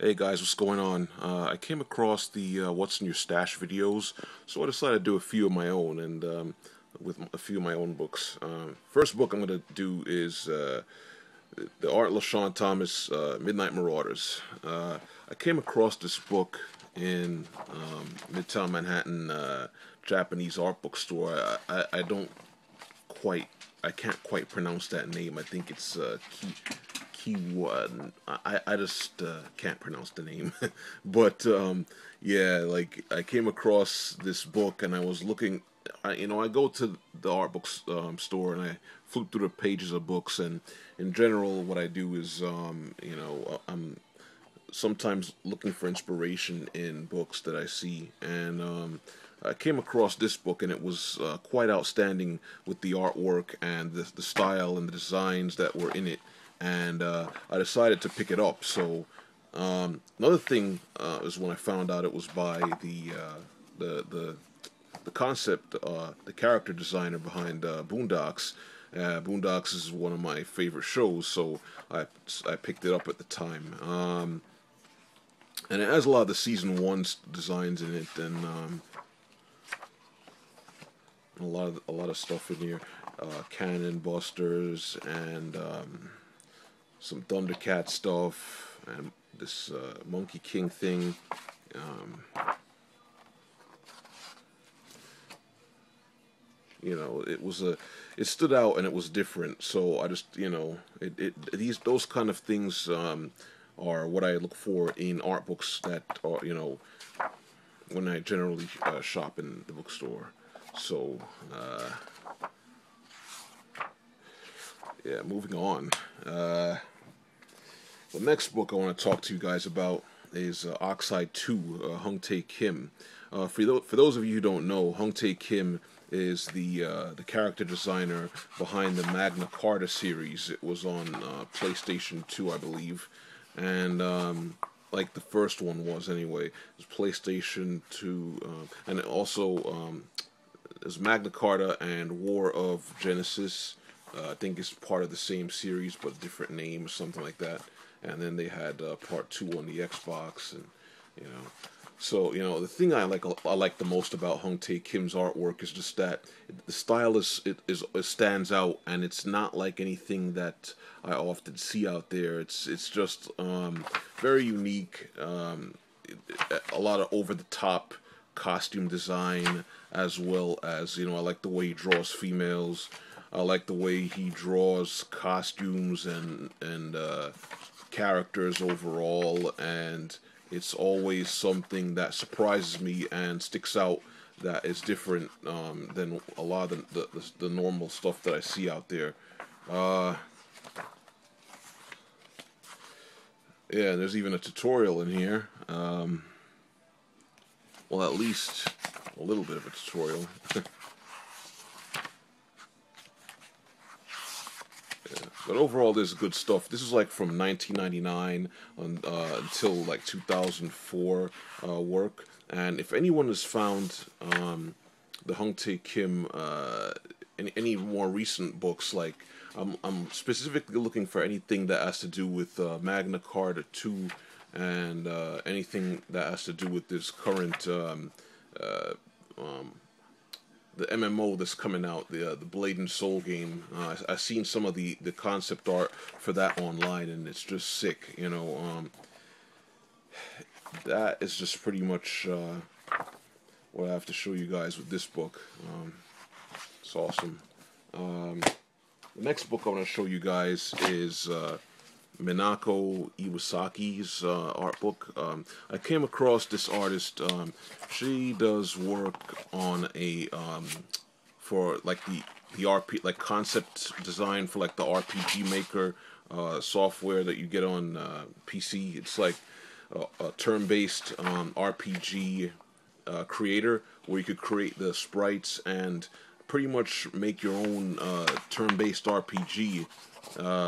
Hey guys, what's going on? I came across the What's in Your Stash videos, so I decided to do a few of my own, and with a few of my own books. First book I'm going to do is the Art LaShawn Thomas Midnight Marauders. I came across this book in Midtown Manhattan Japanese art bookstore. I don't quite, I can't quite pronounce that name. I think it's Kiwa. I just can't pronounce the name. But yeah, like I came across this book and I was looking. I go to the art book store and I flip through the pages of books. And in general, what I do is, I'm sometimes looking for inspiration in books that I see. And I came across this book, and it was quite outstanding with the artwork and the style and the designs that were in it. And I decided to pick it up. So another thing is when I found out it was by the concept, the character designer behind Boondocks. Boondocks is one of my favorite shows, so I picked it up at the time. And it has a lot of the season one designs in it, and a lot of stuff in here, Cannon Busters and some Thundercat stuff and this Monkey King thing. It stood out and it was different. So I just, those kind of things are what I look for in art books that are, when I generally shop in the bookstore. So, yeah, moving on. The next book I want to talk to you guys about is Oxide 2, Hung Tae Kim. For those of you who don't know, Hung Tae Kim is the character designer behind the Magna Carta series. It was on PlayStation 2, I believe, and like the first one was anyway. It was PlayStation 2, and it also there's Magna Carta and War of Genesis. I think it's part of the same series but different name or something like that. And then they had part 2 on the Xbox, and So the thing I like the most about Hung Tae Kim's artwork is just that the style is stands out, and it's not like anything that I often see out there. It's just very unique. A lot of over the top costume design, as well as I like the way he draws females. I like the way he draws costumes and characters overall, and it's always something that surprises me and sticks out, that is different than a lot of the normal stuff that I see out there. Yeah, there's even a tutorial in here. Well, at least a little bit of a tutorial. But overall, there's good stuff. This is like from 1999 until like 2004 work. And if anyone has found the Hung Tae Kim any more recent books, like I'm specifically looking for anything that has to do with Magna Carta 2 and anything that has to do with this current the MMO that's coming out, the Blade and Soul game. I've seen some of the concept art for that online, and it's just sick. That is just pretty much what I have to show you guys with this book. It's awesome. The next book I want to show you guys is Minako Iwasaki's art book. I came across this artist. She does work on a for like the RP, like concept design for like the RPG Maker software that you get on PC. It's like a turn-based RPG creator where you could create the sprites and pretty much make your own turn-based RPG.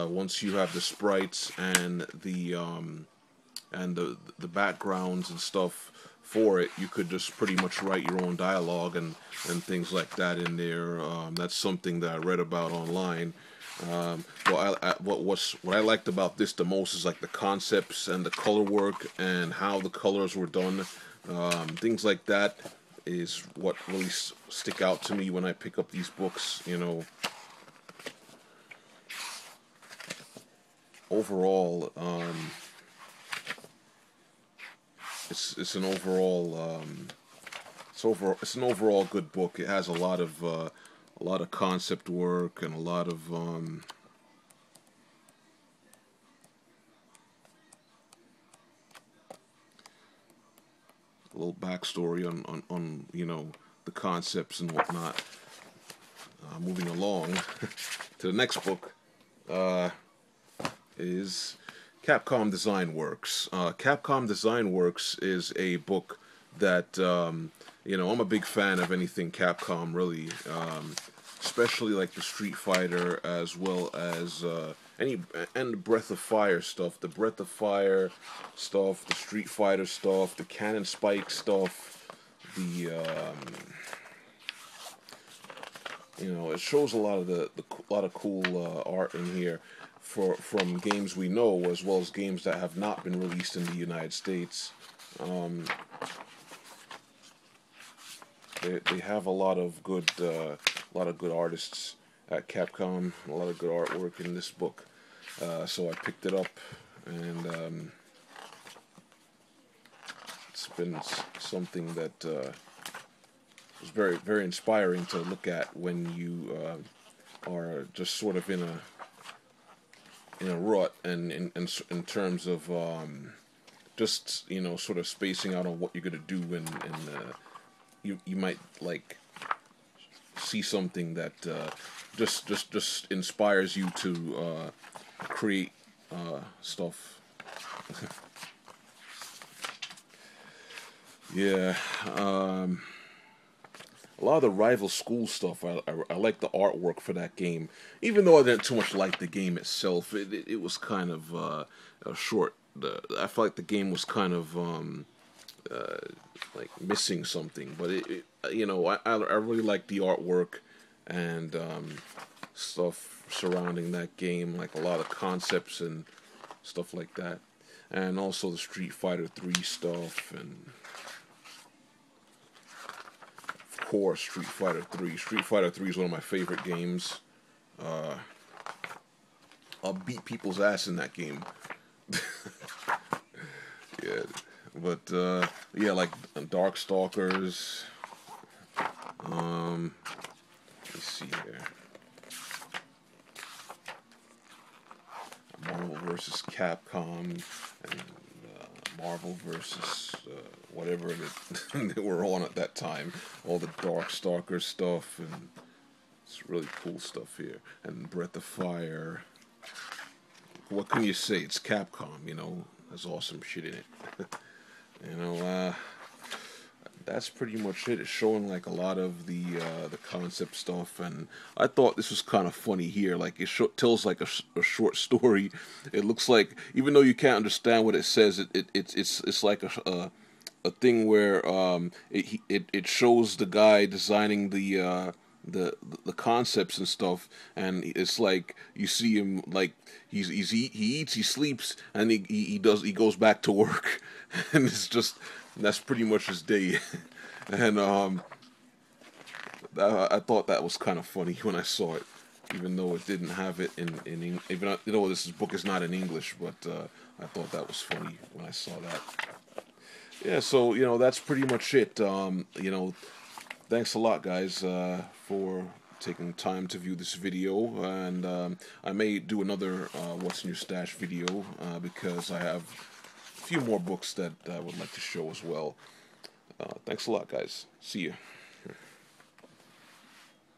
Once you have the sprites and the backgrounds and stuff for it, you could just pretty much write your own dialogue and things like that in there. That's something that I read about online. What I liked about this the most is like the concepts and the color work and how the colors were done. Things like that is what really stick out to me when I pick up these books. You know, overall, it's an overall it's an overall good book. It has a lot of concept work and a lot of a little backstory on you know, the concepts and whatnot. Moving along to the next book is Capcom Design Works. Capcom Design Works is a book that you know, I'm a big fan of anything Capcom, really, especially like the Street Fighter, as well as the Breath of Fire stuff, the Breath of Fire stuff, the Street Fighter stuff, the Cannon Spike stuff, the you know, it shows a lot of lot of cool art in here from games we know, as well as games that have not been released in the United States. They have a lot of good artists at Capcom, a lot of good artwork in this book. So I picked it up, and it's been something that was very inspiring to look at when you are just sort of in a rut, and in terms of just, you know, sort of spacing out on what you're gonna do, and you might like see something that just inspires you to create stuff. Yeah. A lot of the rival school stuff, I like the artwork for that game. Even though I didn't too much like the game itself, it was kind of a short. I felt like the game was kind of like missing something. But you know, I really like the artwork and stuff surrounding that game, like a lot of concepts and stuff like that, and also the Street Fighter 3 stuff, and of course Street Fighter 3. Street Fighter 3 is one of my favorite games. I'll beat people's ass in that game. Yeah, but yeah, like Darkstalkers. Let's see here. Marvel vs. Capcom, and Marvel versus whatever that they were on at that time. All the Darkstalker stuff, and it's really cool stuff here. And Breath of Fire. What can you say? It's Capcom, you know. There's awesome shit in it. You know, that's pretty much it. It's showing like a lot of the concept stuff, and I thought this was kind of funny here. Like it tells like a short story. It looks like, even though you can't understand what it says, it's like a thing where it shows the guy designing the concepts and stuff, and it's like you see him like he eats, he sleeps, and he goes back to work, and that's pretty much his day. And I thought that was kind of funny when I saw it, even though it didn't have it in even though this book is not in English, but I thought that was funny when I saw that. Yeah, so you know, that's pretty much it. You know, thanks a lot, guys, for taking time to view this video, and I may do another What's in Your Stash video, because I have a few more books that I would like to show as well. Thanks a lot, guys. See you.